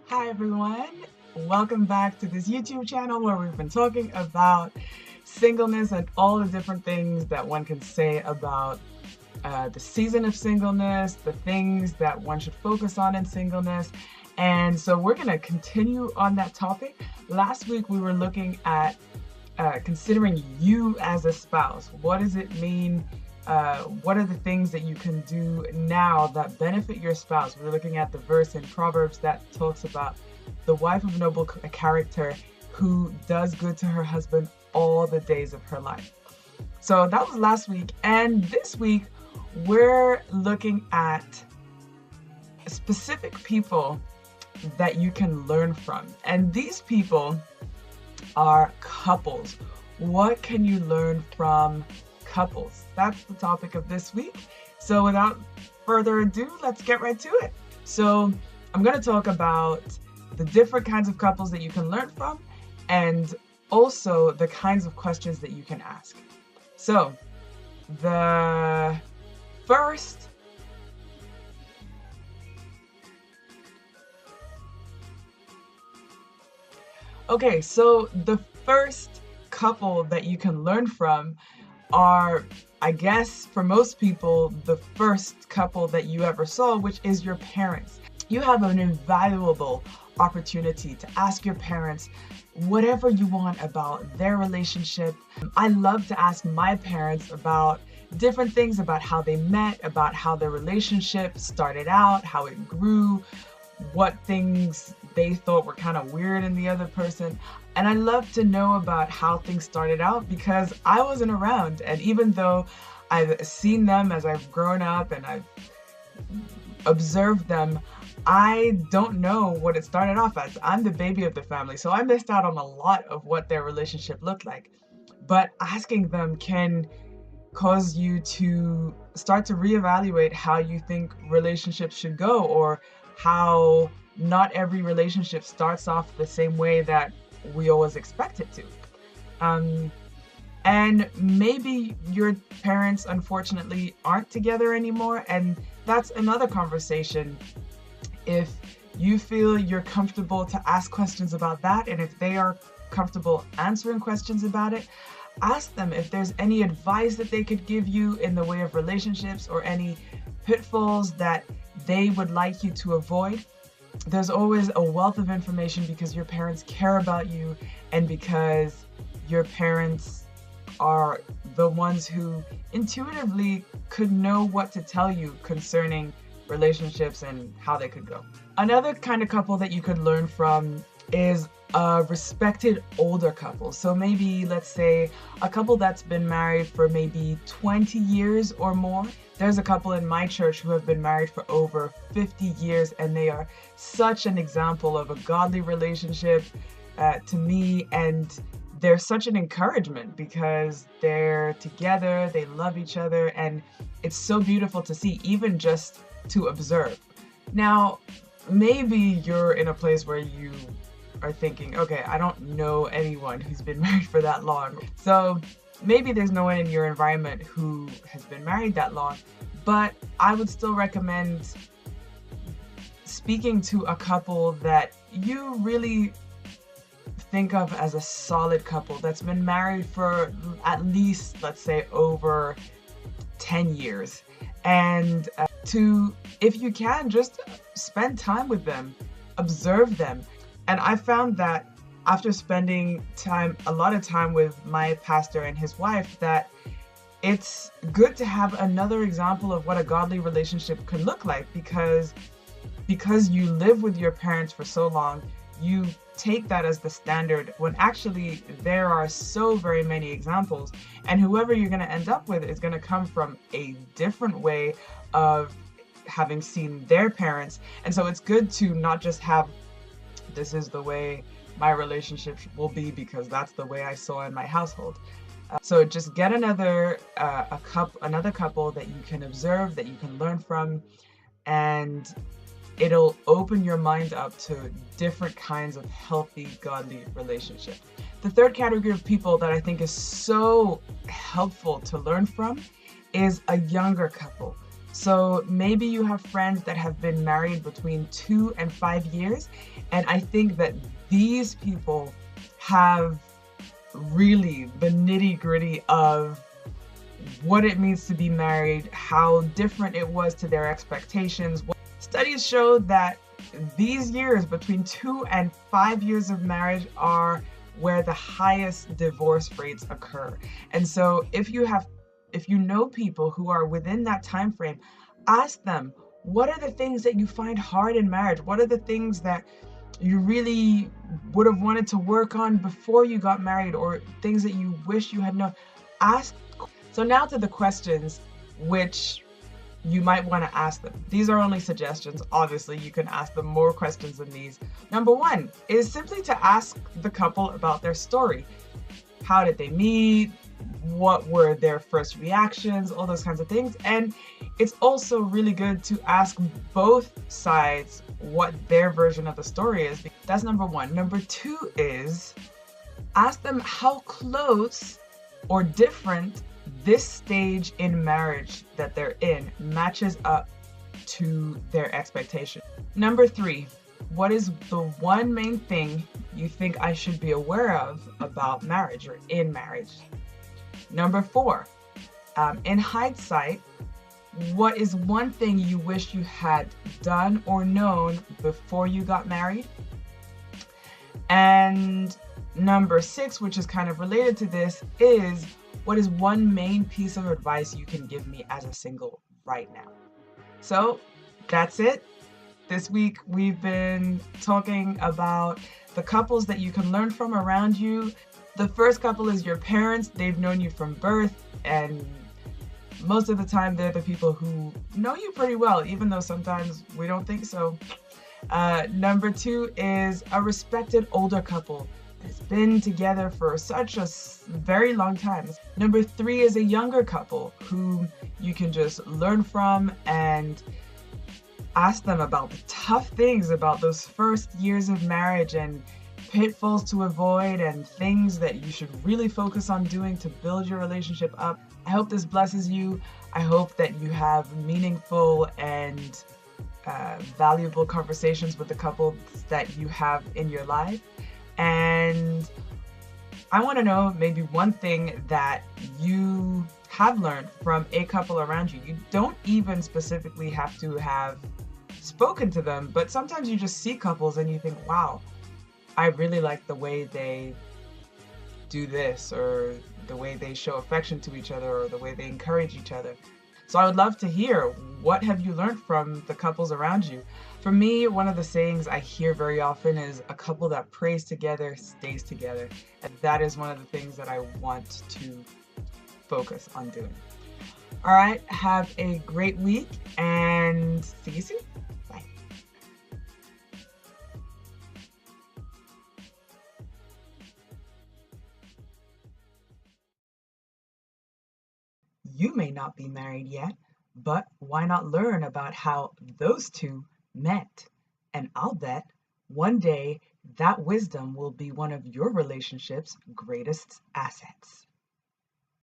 Hi everyone, welcome back to this YouTube channel where we've been talking about singleness and all the different things that one can say about the season of singleness, the things that one should focus on in singleness. And so we're going to continue on that topic. Last week we were looking at considering you as a spouse. What does it mean? What are the things that you can do now that benefit your spouse? We're looking at the verse in Proverbs that talks about the wife of noble character who does good to her husband all the days of her life. So that was last week. And this week, we're looking at specific people that you can learn from. And these people are couples. What can you learn from couples? That's the topic of this week. So without further ado, let's get right to it. So I'm going to talk about the different kinds of couples that you can learn from and also the kinds of questions that you can ask. So the first couple that you can learn from are, I guess, for most people, the first couple that you ever saw, which is your parents. You have an invaluable opportunity to ask your parents whatever you want about their relationship. I love to ask my parents about different things, about how they met, about how their relationship started out, how it grew, what things they thought were kind of weird in the other person. And I love to know about how things started out because I wasn't around. And even though I've seen them as I've grown up and I've observed them, I don't know what it started off as. I'm the baby of the family, so I missed out on a lot of what their relationship looked like. But asking them can cause you to start to reevaluate how you think relationships should go, or how not every relationship starts off the same way that we always expect it to. And maybe your parents, unfortunately, aren't together anymore, and that's another conversation. If you feel you're comfortable to ask questions about that, and if they are comfortable answering questions about it, ask them if there's any advice that they could give you in the way of relationships or any pitfalls that they would like you to avoid. There's always a wealth of information because your parents care about you and because your parents are the ones who intuitively could know what to tell you concerning relationships and how they could go. Another kind of couple that you could learn from is a respected older couple. So maybe, let's say, a couple that's been married for maybe 20 years or more. There's a couple in my church who have been married for over 50 years, and they are such an example of a godly relationship to me, and they're such an encouragement because they're together, they love each other, and it's so beautiful to see, even just to observe. Now, maybe you're in a place where you are thinking, okay, I don't know anyone who's been married for that long. So maybe there's no one in your environment who has been married that long, but I would still recommend speaking to a couple that you really think of as a solid couple that's been married for at least, let's say, over 10 years. And if you can, just spend time with them, observe them. And I found that after spending a lot of time with my pastor and his wife, that it's good to have another example of what a godly relationship could look like, because you live with your parents for so long, you take that as the standard when actually there are so very many examples, and whoever you're going to end up with is going to come from a different way of having seen their parents. And so it's good to not just have, this is the way my relationship will be because that's the way I saw in my household. So just get another couple that you can observe, that you can learn from, and it'll open your mind up to different kinds of healthy, godly relationships. The third category of people that I think is so helpful to learn from is a younger couple. So maybe you have friends that have been married between 2 and 5 years, and I think that these people have really the nitty-gritty of what it means to be married, how different it was to their expectations. Studies show that these years between 2 and 5 years of marriage are where the highest divorce rates occur. And so if you know people who are within that time frame, ask them, what are the things that you find hard in marriage? What are the things that you really would have wanted to work on before you got married, or things that you wish you had known? Ask. So now to the questions which you might want to ask them. These are only suggestions. Obviously, you can ask them more questions than these. Number one is simply to ask the couple about their story. How did they meet? What were their first reactions? All those kinds of things. And it's also really good to ask both sides what their version of the story is. That's number one. Number two is ask them how close or different this stage in marriage that they're in matches up to their expectation. Number three, what is the one main thing you think I should be aware of about marriage or in marriage? Number four, in hindsight, what is one thing you wish you had done or known before you got married? And number six, which is kind of related to this, is what is one main piece of advice you can give me as a single right now? So that's it. This week we've been talking about the couples that you can learn from around you. The first couple is your parents. They've known you from birth, and most of the time they're the people who know you pretty well, even though sometimes we don't think so. Number two is a respected older couple that's been together for such a very long time. Number three is a younger couple who you can just learn from and ask them about the tough things about those first years of marriage and pitfalls to avoid and things that you should really focus on doing to build your relationship up. I hope this blesses you. I hope that you have meaningful and valuable conversations with the couples that you have in your life. And I want to know maybe one thing that you have learned from a couple around you. You don't even specifically have to have spoken to them, but sometimes you just see couples and you think, wow, I really like the way they do this, or the way they show affection to each other, or the way they encourage each other. So I would love to hear, what have you learned from the couples around you? For me, one of the sayings I hear very often is a couple that prays together stays together. And that is one of the things that I want to focus on doing. All right, have a great week and see you soon. Bye. You may not be married yet, but why not learn about how those two met? And I'll bet one day that wisdom will be one of your relationship's greatest assets.